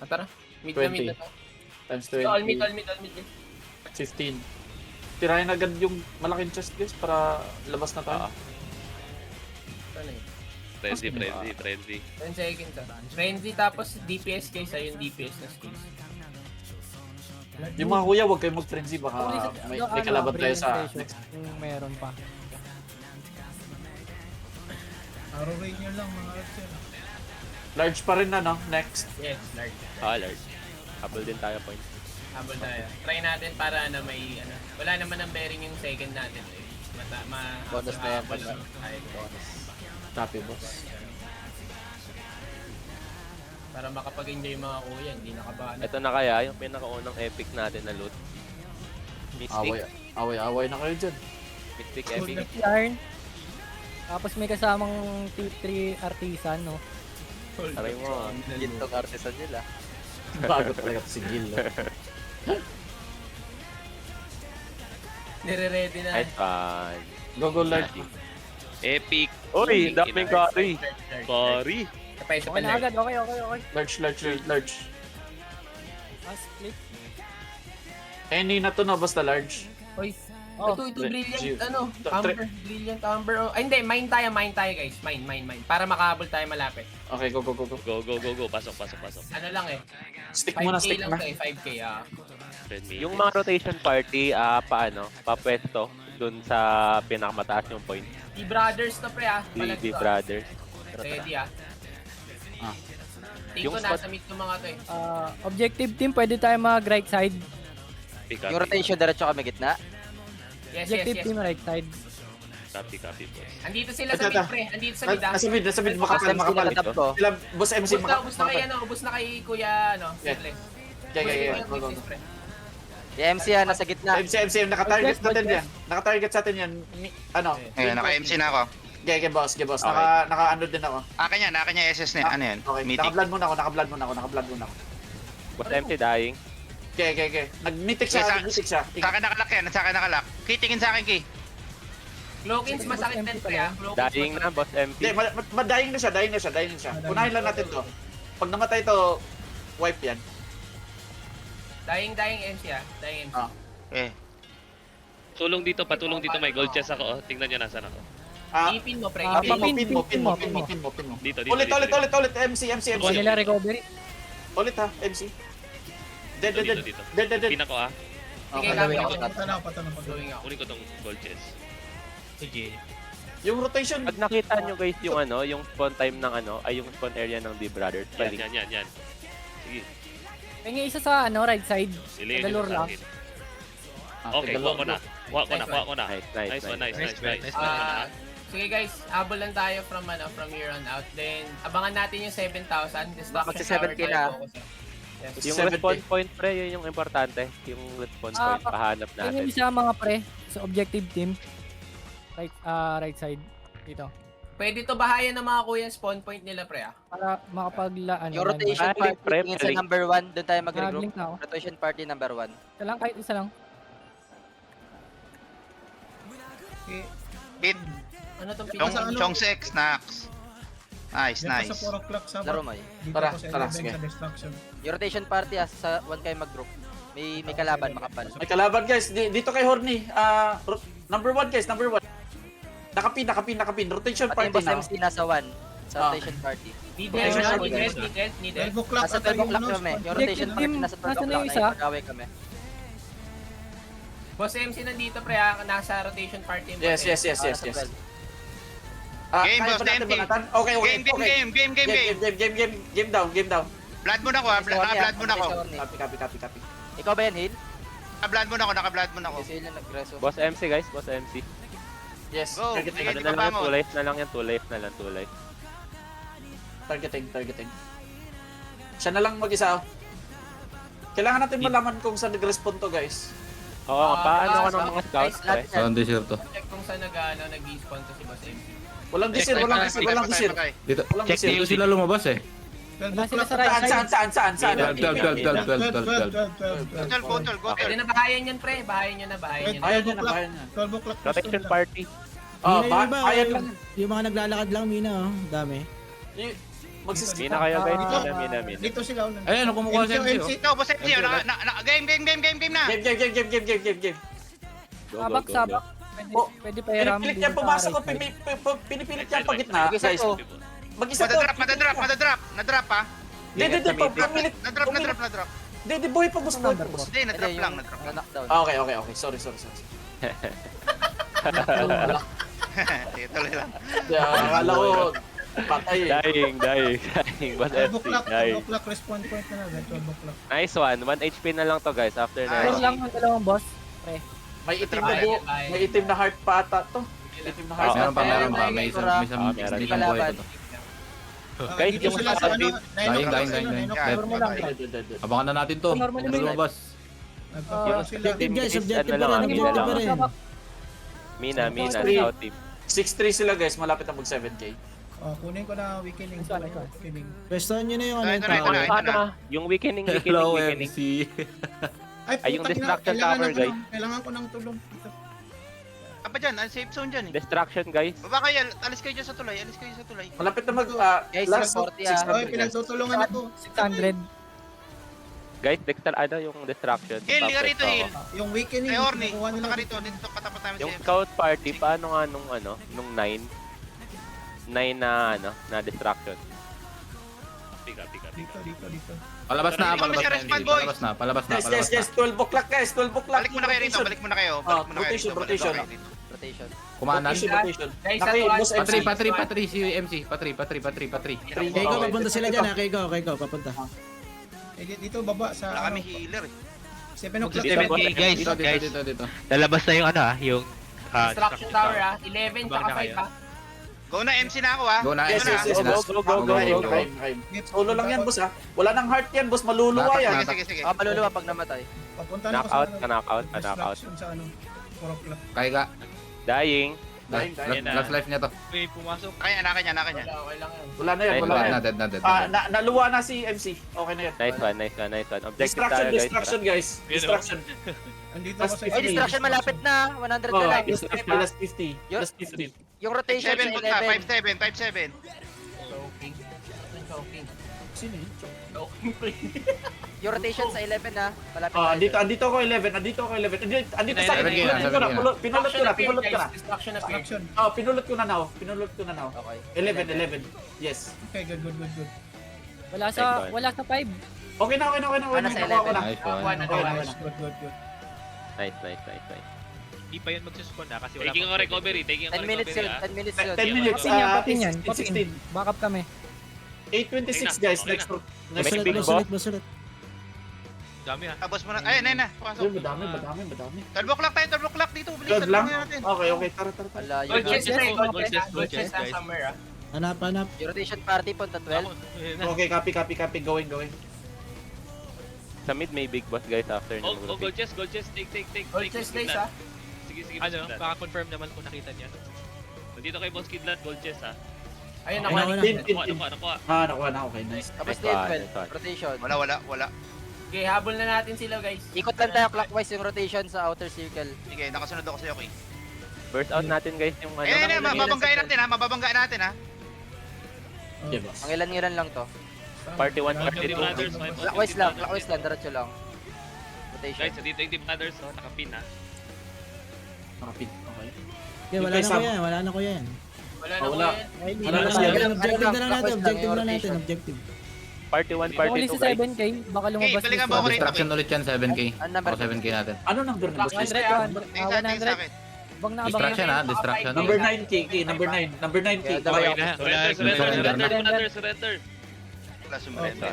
Tara. Mid na 20. mid na to. Times All mid. 20. 15. Tirahin agad yung malaking chest guys para labas na tayo. Ano yun? Frenzy. 10 seconds ah. Frenzy tapos DPS guys, ayun DPS na skills. Yung mga kuya, huwag kayong mag-frenzy. Baka may kalaban tayo sa next. Kung meron pa. Arrow ray nyo lang mga archer. Large pa rin na, no? Next. Yes, large. Large. Habol din tayo point. Habol tayo. Try natin para na may ano. Wala naman ang bearing yung second natin eh. Bonus na yan, habol bonus. tayo. Copy, boss. Para makapag-enjoy yung mga kuya, hindi nakabahan. Ito na kaya yung pinakaunang epic natin na loot. Mystic. Away na kayo dyan. Mystic epic. Yarn. Tapos may kasamang T3 artisan, no? Aray mo. Gintong artisan nila. Bago talaga ito si Gil. Nire-ready na. Nice one. Go, large. Epic. Uy, daming carry. Carry. Kapay sa Okay na palag. agad, okay. Large. Split. Any na to na, basta large. Hoy. Oh. Ito brilliant, Gio. ano, amber. Brilliant amber. Oh. Ay, hindi, mine tayo guys. Mine. Para makahabol tayo malapit. Okay, go. Go. Pasok. Ano lang eh. Stick muna, 5K stick lang na. to eh, 5K ah. Yung mga rotation party, papwesto dun sa pinakamataas yung point. The brothers to pre ah. Palag The to, ah. brothers. Ready ah. Ah. Tingin ko Yung nasa mid ng mga to eh. Objective team, pwede tayo mag right side. Yung rotation diretso kami gitna. Yes. Objective team, right side. Copy, boss. Andito sila sa mid pre. Andito sa mid ah. Nasa mid, makapal. Tab ko. Sila, boss MC, Ubus na kay ano, ubus na kay Kuya ano, Yeah. Simple. Yeah. Go. Yung MC yan, nasa gitna. MC, nakatarget natin yan. Nakatarget sa atin yan. Ano? Ayun, naka-MC na ako. Okay, boss. Okay. Naka-ano din ako. Akin niya SS na. Ano yan? Okay, Mythic. naka-blood muna ako. Boss empty dying. Okay. Nag-mythic siya. Sa akin nakalak yan. Sa akin nakalak. Ki, tingin sa akin, Ki. Cloakins masakit din pre ah. Dying na, boss empty. Hindi, madaing na siya. Unahin lang natin to. Pag namatay to, wipe yan. Dying MC ah. Dying MC. Eh. Patulong dito, may gold chest ako. Oh. Tingnan nyo nasan ako. Ipin mo pre, Pin mo. Dito. Ulit. MC. Kuha nila recovery. Ulit ha, MC. Dead. Dito. Pin ako ah. Sige, Okay. kami ako. Patanong. Going ako. Kunin ko tong gold chest. Yung rotation, Pag nakita nyo guys yung yung spawn time ng ay yung spawn area ng The Brothers. Yan. Sige. May isa sa right side. Ilagay Galore nyo sa lang. akin. Okay, kuha ko na. Nice one. Sige guys, habol lang tayo from here on out. Then, abangan natin yung 7,000. Magsi 7K na. Yes. Yung 70. respawn point pre, yun yung importante. Yung respawn point, pahanap Yung natin. isa mga pre, sa objective team. Right side. Dito. Pwede to bahayan ng mga kuya spawn point nila pre ah. Para makapaglaan. Yung rotation Balik, party, pre, tingin sa balik. number 1, doon tayo mag-regroup. Nag-link na ako. Rotation party number 1. Isa lang, kahit isa lang. Hit. Ano tong Chong, Sa ano? Chong Sex, Nax. Nice. Dito sa 4 o'clock sa Laro mo eh. Dito Tara, ako sa tara, 11 sige. sa destruction. Yung rotation party, sa 1 kayo mag-group. May kalaban, makapal. may kalaban guys. Dito kay Horny. Number 1 guys, number 1. Nakapin. Rotation Pati yung party boss na. MC nasa 1. Sa rotation party. Needed. 12 o'clock Nasa pa tayo 12 o'clock kami. Yung rotation Team, party nasa 12 nasa na o'clock. yung isa? Nakipag-away kami. Boss MC nandito pre ah, nasa rotation party yung Yes. boss MC. Nasa 12. Game, Kaya boss, ba natin empty. banatan? Okay. Game down. Blood muna ako, naka-blood muna ako. Copy. Ikaw ba yan, Hill? Naka-blood muna ako. Kasi yun nag-reso. Boss MC guys, boss MC. Yes, Go. targeting. Sige. Ano na lang yan, 2 life na lang yan, 2 life na lang, 2 life. Targeting. Siya na lang mag-isa. Kailangan natin malaman kung saan nag-respond to guys. Oo, paano ka ng mga scouts pre? Lahat yan. Saan desierto? Check kung saan nag-spawn to si boss MC. Walang disir. Dito. Walang Check disir. dito sila lumabas eh. 12 Wala sila o'clock sa right side. Saan? 12. Go. Pwede na bahayan yan pre, bahayan nyo na. Ayan na. 12 o'clock. Rotation party. Ayan lang. Yung mga naglalakad lang, Mina, oh. Dami. Magsiskip. Mina kayo guys. Dito. Mina. Dito sila. Ayun, kumukuha si MC. oh. Ito, boss MC. Game na. Game. Go, Sabak, go, go, sabak. Oh, Pwede pa hiram. Pinipilit niya pumasok ko, pinipilit niya pag gitna, guys. Mag-isa po. Madadrop. Na-drop pa. Hindi, pamilit. Na-drop. Hindi, buhay pa, boss. Hindi, na-drop lang. Na-knockdown. Okay. Sorry. Sige, tuloy lang. Akala ko, patay eh. Dying. But 12 FC, o'clock, dying. 12 o'clock respawn point na agad, 12 o'clock. Nice one. 1 HP na lang to guys after Ah, na. Pero lang ang dalawang boss. Pre. May itim na buo. May itim na heart pa ata to. Itim na heart. Meron pa. Meron. May isang meron. isang buhay pa to. Guys, Dito yung sila sa sa team, dying. Normal lang. Abangan na natin to. Normal Kung lang. lumabas. Nagpa-flash sila. team guys, is objective ano lang, pa rin, Mina objective pa lang. rin. Mina, Three. South team. 6-3 sila guys, malapit na mag 7k. Kunin ko na weakening. Ito, ito. Weakening. Pwestohan nyo na yung ano Ito yung na, tower. ito na. Yung weakening. Hello, MC. Ay, yung putang ina, distraction kailangan tower, ko guys. kailangan ko ng tulong dito. Apa dyan? Safe zone dyan eh. Distraction guys. Baba kayo, alis kayo dyan sa tulay. Malapit na mag Guys, last 40 Oy, 600 guys. pinagtutulungan ako. 600. Guys, yung distraction. Heal, liga rito, Oo. heal. Yung weakening, Ay, Orny, nakuha punta nila ka rito. Dito katapat namin Yung si MC. scout party, paano nga nung 9? 9 na distraction. Dito. Palabas na, Hindi kami palabas na. respond, MC. boys. Palabas na. Guys, 12 o'clock guys, 12 o'clock. Balik muna kayo rito, balik muna kayo. rotation. Rotation. Kumanan. Rotation. Guys, Naki, sa boss MC. Patri si MC. Patri. Kay ko, papunta sila dyan ha. Kay ko, papunta. Dito baba sa Wala kami healer eh. 7 o'clock. Dito. Lalabas na yung ano yung Destruction Tower 11 tsaka 5 Go na, MC na ako ha. Go na, Yes. Go. Solo lang yan, boss ha. Wala nang heart yan, boss. Maluluwa yan. Sige. Maluluwa pag namatay. Papunta na ako Knockout. distraction sa ano. 4 o'clock. Kaya ka. Dying. Last life niya to. Kaya, naka niya. Okay lang yan. Wala na yan, wala na yan. Dead. Naluwa na si MC. Okay na yan. Nice one. Objective tayo guys. Distraction guys. Distraction. Andito ako sa Ay, distraction malapit na. 100 na Oh, lang. last 50. Last 50. Yung rotation 5-7 sa punta, 11. 5-7. Choking. Sino yun? Yung rotation sa 11 na. Malapit Ah, na. andito ako 11. Andito sa Seven K na. pinulot ko na. Distraction na pinag. distraction. Oh, pinulot ko na now. Okay. 11. Yes. Okay, good. Wala sa 5. Okay na. Ano sa Nakuha ko na. Nice Nakuha one. na. Good. Nice. Hindi pa yun magsuspond kasi wala Taking a recovery, 10 minutes yun. 10 minutes yun. 10 minutes. Patin yan, patin yan. 16. Backup kami. 8:26 guys. Okay Next. Next big boss. Basulit. Dami ah. Tapos mo na. Ayun na. Pasok. Madami. 12 o'clock tayo, 12 o'clock dito. Bilis 12 lang? natin. Okay. Tara. Wala Gold yun. chest na Gold chest, guys. summer Hanap. Yung rotation party punta 12. Okay, copy. Going. Sa mid may big boss guys after Oh, nung gold chest, take. Gold chest guys ha. Sige, Ano, baka confirm naman kung nakita niya. Nandito kay Boss Kidlat, gold chest ha. Ayun Wala, ako. wala. Nakuha. Nakuha na. Okay, nice. Tapos Nice din one, 12. nice one. Rotation. Wala. Okay, habol na natin sila guys. Ikot lang tayo clockwise yung rotation sa outer circle. Sige, nakasunod ako sa'yo, King. Burst out natin guys yung ano. Mababanggain natin ha. Okay, boss. Ang ilan lang to. Party 1, party Team 2. Brothers, Clockwise lang, diretso lang. Rotation. Guys, dito yung Team Brothers, nakapin ha. Nakapit. Okay. Okay, wala na ko yan. Wala Oh, wala. na yan. Wala na Objective siya. na lang natin, Rotation. objective. Party 1, party Only 2 sa guys. 7k. Baka lumabas. Okay, balikan mo ako rito. Distraction ulit yan, 7k. Ang number Ako 7k natin. Ano number na boss? 100. Tingin sa 100. akin. Bang na abang. Distraction ha, distraction. Number 9 key, number 9. Number 9 key. Okay Okay. Surrender. Wala sumurenda.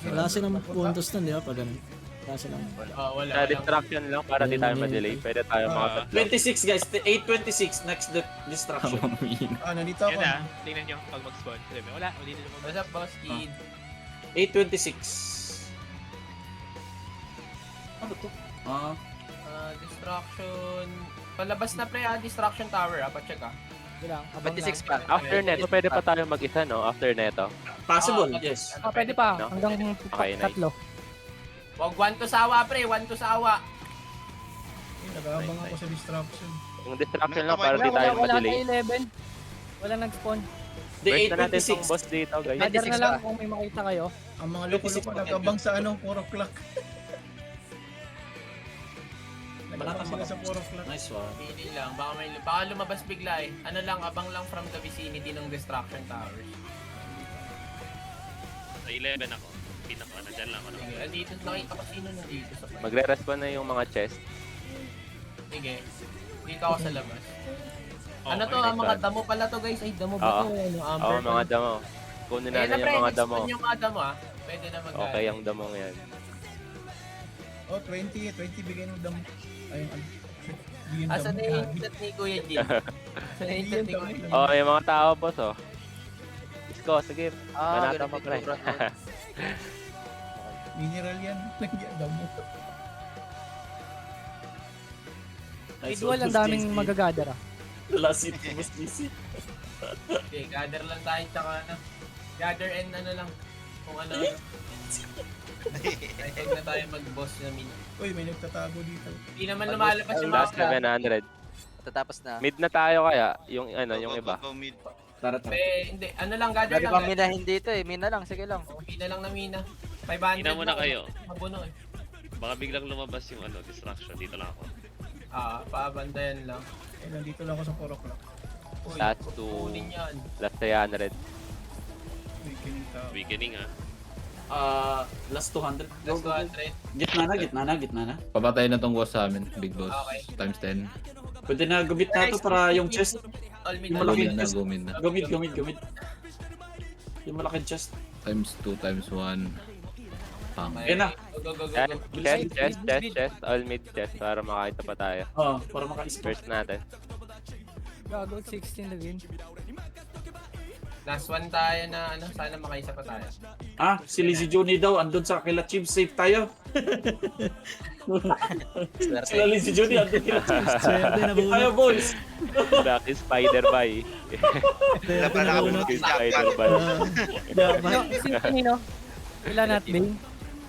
Wala silang puntos nun, di ba? Pag ganun. Wala silang... Wala. Sa distraction lang para di tayo ma-delay. Pwede tayo makapatlo. 26 guys, 8:26 next distraction. Nandito ako. Yan ah. Tingnan nyo pag mag-spawn. Wala, hindi na mag What's up boss kid? 8:26. Ano to? Distraction. Palabas na pre distraction tower pa-check Bilang. Abang 26 lang. pa. After neto, pwede pa tayo mag-isa no? After neto. Possible, yes. Pwede pa. No? Hanggang Okay, nice. 3. Wag 1 to sawa pre, 1 to sawa. Nag-aabang ako sa distraction. Yung distraction lang para di tayo Wala ma-delay. sa 11. Wala nag-spawn. The First na natin tong 826. boss dito, guys. Gather na lang kung may makita kayo. Ang mga loko-loko nakabang sa 4 o'clock. Nakabang sila sa 4 o'clock. Nice one. Pili lang, baka lumabas bigla eh. Ano lang, abang lang from the vicinity ng Destruction Towers. Sa 11 ako. Pinaka na dyan lang ako. Sige, andito, nakita ko sino nandito sa front. Magre-respawn na yung mga chest. Sige, dito ako sa labas. Ano to, okay, ang mga God. damo pala to guys. Ay, damo ba Oo. to? Ano, amber Oo, mga to? damo. Kunin Ayan natin na, pre, yung mga next damo. one yung mga damo ah. Pwede na mag Okay, ang damong yan. Oh, 20 bigay ng dam. Ayun, bigyan Asa dam. na yung instant ni Kuya Jim? Asa na yung instant ni Kuya Jim? Oh, yung mga tao, boss, oh. Isko, sige. Ah, Banata ganun pa, din pre. sobrang gold. Mineral yan. Nagyan dam mo. Nice Idol, ang daming magagather ah. Last hit, Boss DC. Okay, gather lang tayo tsaka ano. Gather and ano lang. Kung ano. Huwag na tayo mag-boss na min. Uy, may nagtatago dito. Hindi naman lumalabas yung mga Last 700. Tatapos na. Mid na tayo kaya, yung ano, yung Go, iba. go, mid. Tara, tara. Hindi, ano lang, gather Pwede lang. bang minahin dito eh. Mina lang, sige lang. Mina lang na mina. 500 Ina muna lang. kayo. Mabuno eh. Baka biglang lumabas yung ano, distraction. Dito lang ako. Paabandayan lang. Eh, nandito lang ako sa 4 o'clock. Uy, Last to kunin yan. last 300. Uy, kinita. Weakening ah. Last 200. Last 200. Gitna na. Papatay na tong boss sa amin. Big boss. Okay. Times 10. Pwede na gumit na to para yung chest. All mid Yung na malaki Gumid lang. na, chest. gumid na. Gumid. Yung malaking chest. Times 2, times 1. Pang. Okay. Ayun na. Go. Chest, all mid chest para makita pa tayo. Oh, para maka-score. First natin. Gago, 16 na win. Last one tayo na ano, sana makaisa pa tayo. Si Lizzie Johnny daw, andun sa kila Chiefs, safe tayo. Sila Lizzie Johnny, andun kila Chiefs. Swerte na Safe tayo, bunot. boys. Lucky Spider Bye. Wala pa nakabunot Lucky yung Spider jackpot. Bye. No, si kanino? Ilan natin, Bing?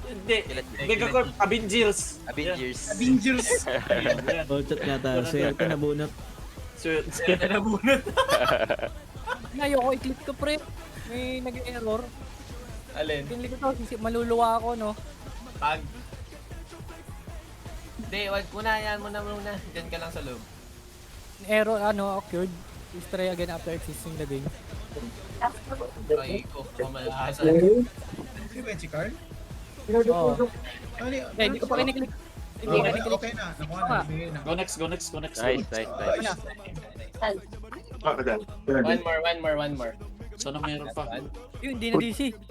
Hindi. Megacorp, Avengers. Avengers. Avengers! Ayan. Ultot nga tayo. Swerte na bunot. Ayoko i-click ko, pre. May nag-error. Alin? Pinili ko to, maluluwa ako, no? Pag. Hindi, wag muna yan. Muna. Diyan ka lang sa loob. Error, occurred. Please try again after existing the game. Ay ko, mamalasa. Si Benji Carl? Oo. Ano yun? Hindi ko pa kiniklik. Hindi ko Okay, kiniklik. okay na. Nakuha na. Bigay na. Go next. Nice. One more. Sana meron pa. Yun, hindi na DC.